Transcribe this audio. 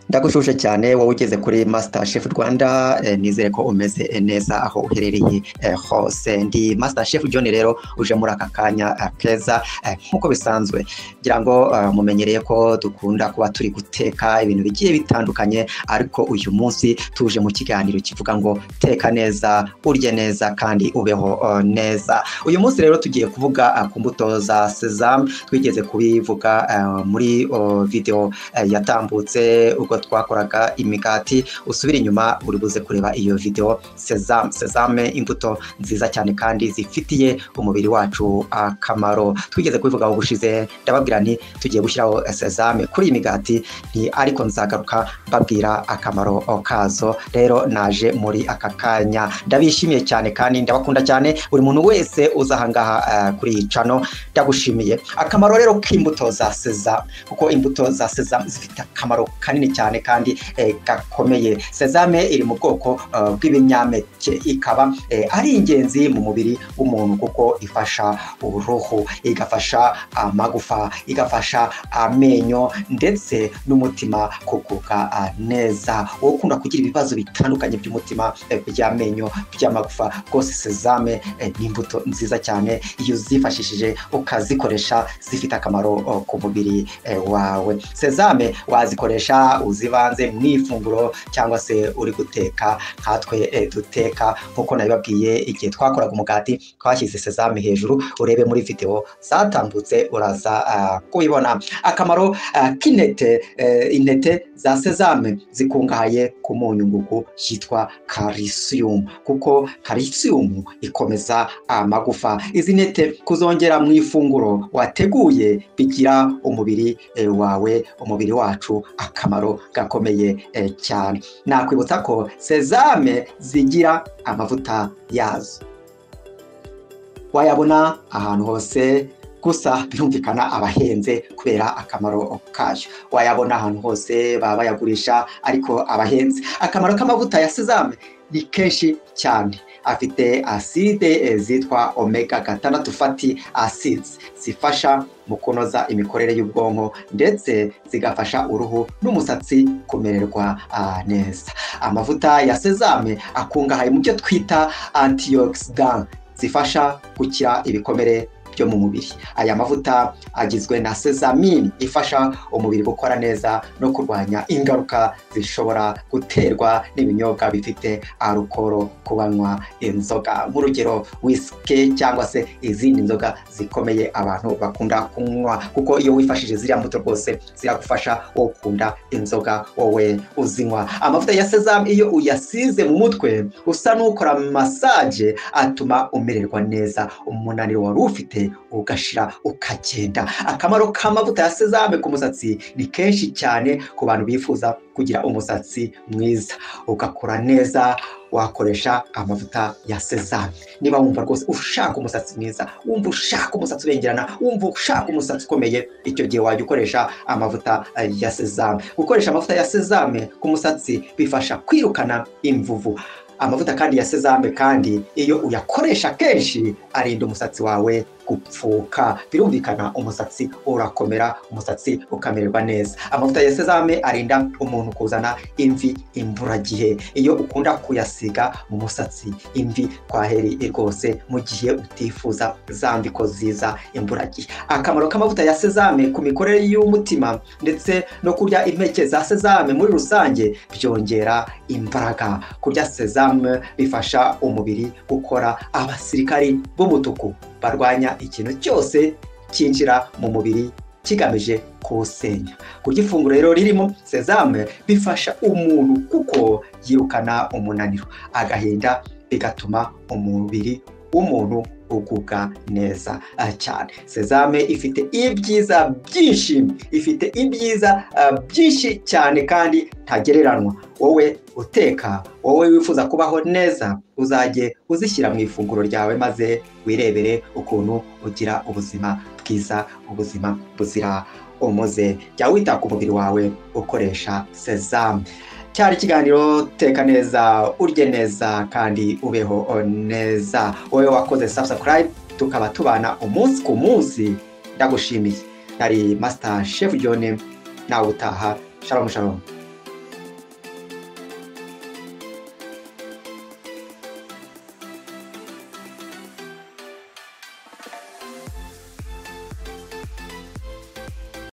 Ndagushuje cyane wowe ugeze kuri Master Chef Rwanda, nizere ko umeze neza aho uherereye hose. Ndi Master Chef John rero uje muri aka kanya keza nkuko bisanzwe, ngira ngo mumenyereye ko dukunda kuba turi guteka ibintu bigiye bitandukanye, ariko uyu munsi tuje mu kiganiro kivuga ngo teka neza, urye neza kandi ubeho neza. Uyu munsi rero tugiye kuvuga ku mbuto za sesame. Twigeze kubivuga muri video yatambutse ubwo twakoraga imigati. Usubira inyuma uri buze kureba iyo video. Sesame imbuto nziza cyane kandi zifitiye umubiri wacu akamaro. Twigeze kubivuga ubushize, ndababwira nti tugiye gushyiraho sesame kuri imigati, ariko nzagaruka babwira akamaro kazo. Rero naje muri aka kanya, ndabishimiye cyane kandi ndabakunda cyane. Buri muntu wese uzahangaha kuri iyi channel ndagushimiye. Akamaro rero k'imbuto za sesame, kuko imbuto za sesame zifite akamaro kanini cyane kandi gakomeye. Sesame iri mu bwoko bw'ibinyampeke, ikaba ari ingenzi mu mubiri w'umuntu kuko ifasha uruhu, igafasha amagufa, igafasha amenyo ndetse n'umutima kugubwa neza. Wowe ukunda kugira ibibazo bitandukanye by'umutima, by'amenyo, by'amagufa, rwose sesame ni imbuto nziza cyane. Iyo uzifashishije ukazikoresha zifite akamaro ku mubiri wawe. Sesame wazikoresha uzivanze mu ifunguro cyangwa se uri guteka nkatwe duteka. Nkuko nabibabwiye igihe twakoraga umugati, twashyize sesame hejuru. Urebe muri video zatambutse uraza kubibona. Akamaro k'intete, intete za sesame zikungahaye ku munyungugu yitwa calcium, kuko calcium ikomeza amagufa. Izi ntete kuzongera mu ifunguro wateguye bigira umubiri wawe, umubiri wacu akamaro gakomeye cyane. Nakwibutsa ko sesame zigira amavuta yazo, wayabona ahantu hose, gusa birumvikana abahenze kubera akamaro kayo. Wayabona ahantu hose baba bayagurisha, ariko abahenze. Akamaro k'amavuta ya sesame ni kenshi cyane. Afite acide zitwa omega 6 fatty acids, zifasha mu kunoza imikorere y'ubwonko ndetse zigafasha uruhu n'umusatsi kumererwa neza. Amavuta ya sesame akungahaye mu byo twita antioxidant, zifasha gukira ibikomere byo mu mubiri. Aya mavuta agizwe na sesamine ifasha umubiri gukora neza no kurwanya ingaruka zishobora guterwa n'ibinyobwa bifite alukoro, kubanywa inzoga nk'urugero whisky cyangwa se izindi nzoga zikomeye abantu bakunda kunywa, kuko iyo wifashije ziriya mbuto rwose ziragufasha wowe ukunda inzoga wowe uzinywa. Amavuta ya sesame iyo uyasize mu mutwe usa n'ukora massage, atuma umererwa neza, umunaniro wari ufite ugashira ukagenda. Akamaro k'amavuta ya sesame ku musatsi ni kenshi cyane ku bantu bifuza kugira umusatsi mwiza ugakora neza. Wakoresha amavuta ya sesame niba wumva rwose ushaka umusatsi mwiza, wumva ushaka umusatsi ubengerana, wumva ushaka umusatsi ukomeye, icyo gihe wajya ukoresha amavuta ya sesame. Gukoresha amavuta ya sesame ku musatsi bifasha kwirukana imvuvu. Amavuta kandi ya sesame kandi iyo uyakoresha kenshi arinda umusatsi wawe gupfuka. Birumvikana umusatsi urakomera, umusatsi ukamererwa neza. Amavuta ya sesame arinda umuntu kuzana imvi imburagihe. Iyo ukunda kuyasiga mu musatsi, imvi kwaheri rwose mu gihe utifuza zambiko ziza imburagihe. Akamaro k'amavuta ya sesame ku mikorere y'umutima ndetse no kurya impeke za sesame muri rusange byongera imbaraga. Kurya sesame bifasha umubiri gukora abasirikari b'umutuku barwanya ikintu cyose cyinjira mu mubiri kigamije kuwusenya. Kurya ifunguro rero ririmo sesame bifasha umuntu kuko yirukana umunaniro, agahinda, bigatuma umubiri w'umuntu ugubwa neza cyane. Sesame ifite ibyiza byinshi, ifite ibyiza byinshi cyane kandi ntagereranwa. Wowe uteka, wowe wifuza kubaho neza, uzajye uzishyira mu ifunguro ryawe maze wirebere ukuntu ugira ubuzima bwiza, ubuzima buzira umuze. Jya wita ku mubiri wawe ukoresha sesame. Cyari ikiganiro teka neza, urye neza kandi ubeho neza. Wowe wakoze subscribe tukaba tubana umunsi ku munsi, ndagushimiye. Nari Master Chef John, nawe utaha. Shalom shalom.